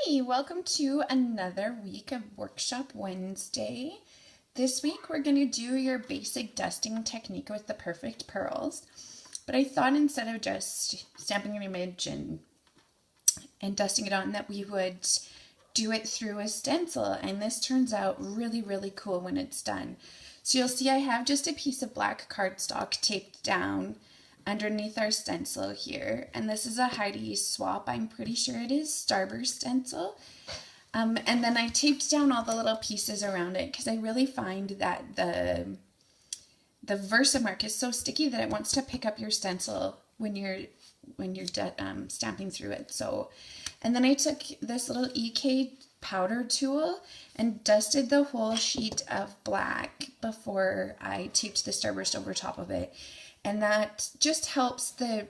Hey, welcome to another week of Workshop Wednesday. This week we're going to do your basic dusting technique with the perfect pearls. But I thought instead of just stamping an image and dusting it on that we would do it through a stencil, and this turns out really cool when it's done. So you'll see I have just a piece of black cardstock taped down underneath our stencil here, and this is a Heidi swap. I'm pretty sure it is Starburst stencil. And then I taped down all the little pieces around it because I really find that the Versamark is so sticky that it wants to pick up your stencil when you're stamping through it. So, and then I took this little EK powder tool and dusted the whole sheet of black before I taped the Starburst over top of it. And that just helps the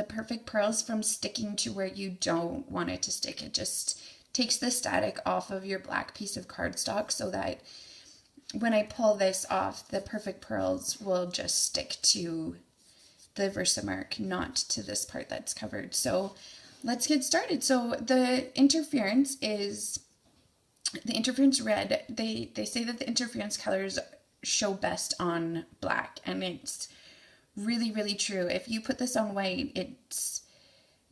perfect pearls from sticking to where you don't want it to stick. It just takes the static off of your black piece of cardstock so that when I pull this off, the perfect pearls will just stick to the Versamark, not to this part that's covered. So let's get started. So the interference red. They say that the interference colors show best on black, and it's really true. If you put this on white, it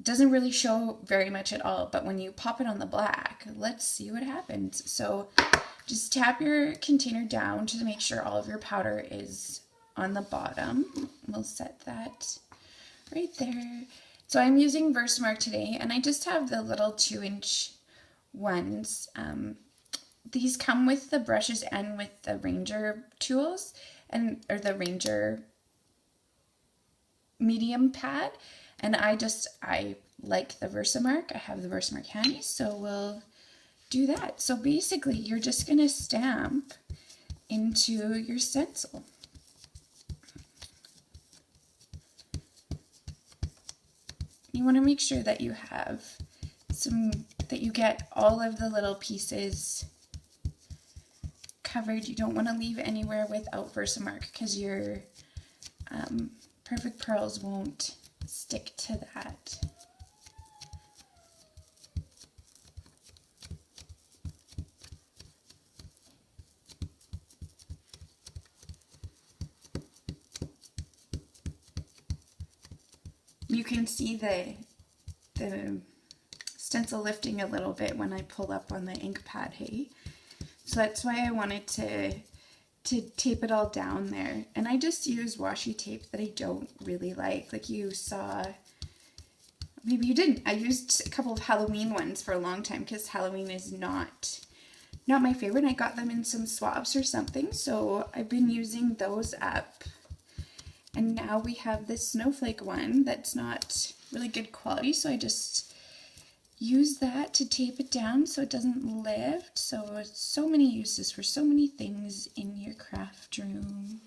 doesn't really show very much at all, but when you pop it on the black, let's see what happens. So just tap your container down to make sure all of your powder is on the bottom. We'll set that right there. So I'm using Versamark today, and I just have the little 2-inch ones. These come with the brushes and with the Ranger tools, or the Ranger medium pad, and I like the Versamark. I have the Versamark handy, so we'll do that. So basically you're just going to stamp into your stencil. You want to make sure that you have that you get all of the little pieces covered. You don't want to leave anywhere without Versamark because your perfect pearls won't stick to that. You can see the stencil lifting a little bit when I pull up on the ink pad, hey? So that's why I wanted to tape it all down there. And I just use washi tape that I don't really like you saw. Maybe you didn't. I used a couple of Halloween ones for a long time because Halloween is not my favorite. I got them in some swaps or something, so I've been using those up. And now we have this snowflake one that's not really good quality, so I just use that to tape it down so it doesn't lift. So many uses for so many things in your craft room.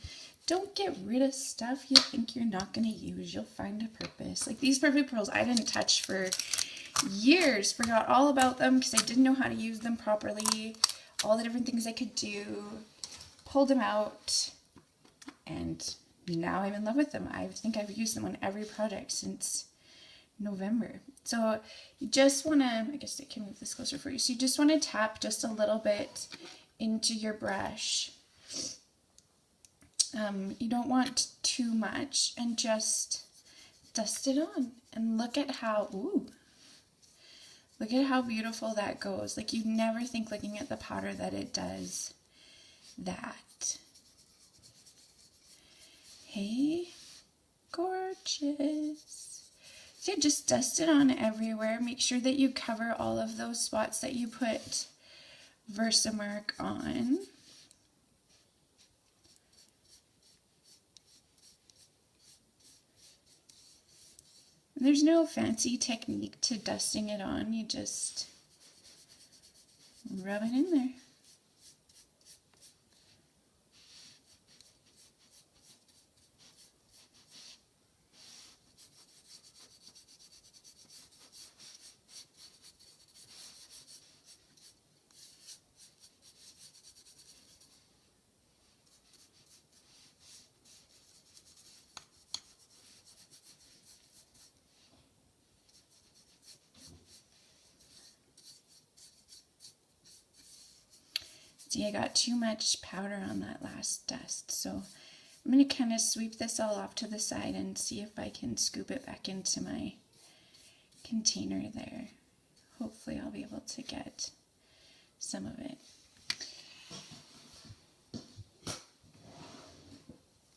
Don't get rid of stuff you think you're not going to use. You'll find a purpose. Like these perfect pearls I didn't touch for years. Forgot all about them because I didn't know how to use them properly. All the different things I could do. Pulled them out, and now I'm in love with them. I think I've used them on every project since November. So you just want to, I guess I can move this closer for you. So you just want to tap just a little bit into your brush. You don't want too much, and just dust it on. And look at how, look at how beautiful that goes. Like you'd never think looking at the powder that it does that. Hey, gorgeous. So just dust it on everywhere. Make sure that you cover all of those spots that you put Versamark on. And there's no fancy technique to dusting it on. You just rub it in there. See, I got too much powder on that last dust, so I'm going to kind of sweep this all off to the side and see if I can scoop it back into my container there. Hopefully I'll be able to get some of it.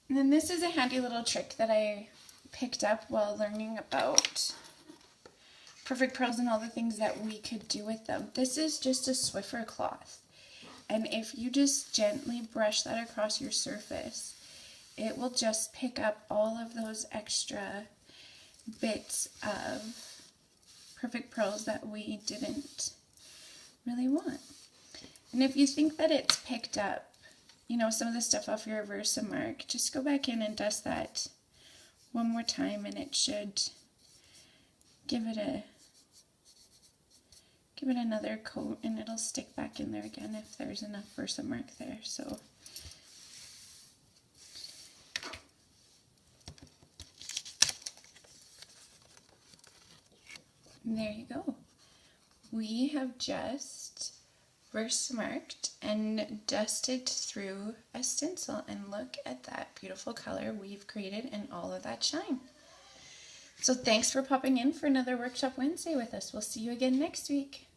And then this is a handy little trick that I picked up while learning about perfect pearls and all the things that we could do with them. This is just a Swiffer cloth, and if you just gently brush that across your surface, it will just pick up all of those extra bits of perfect pearls that we didn't really want. And if you think that it's picked up, you know, some of the stuff off your Versamark, just go back in and dust that one more time, and it should give it another coat, and it'll stick back in there again if there's enough Versamark there. So there you go. We have just Versamarked and dusted through a stencil, and look at that beautiful color we've created and all of that shine. So thanks for popping in for another Workshop Wednesday with us. We'll see you again next week.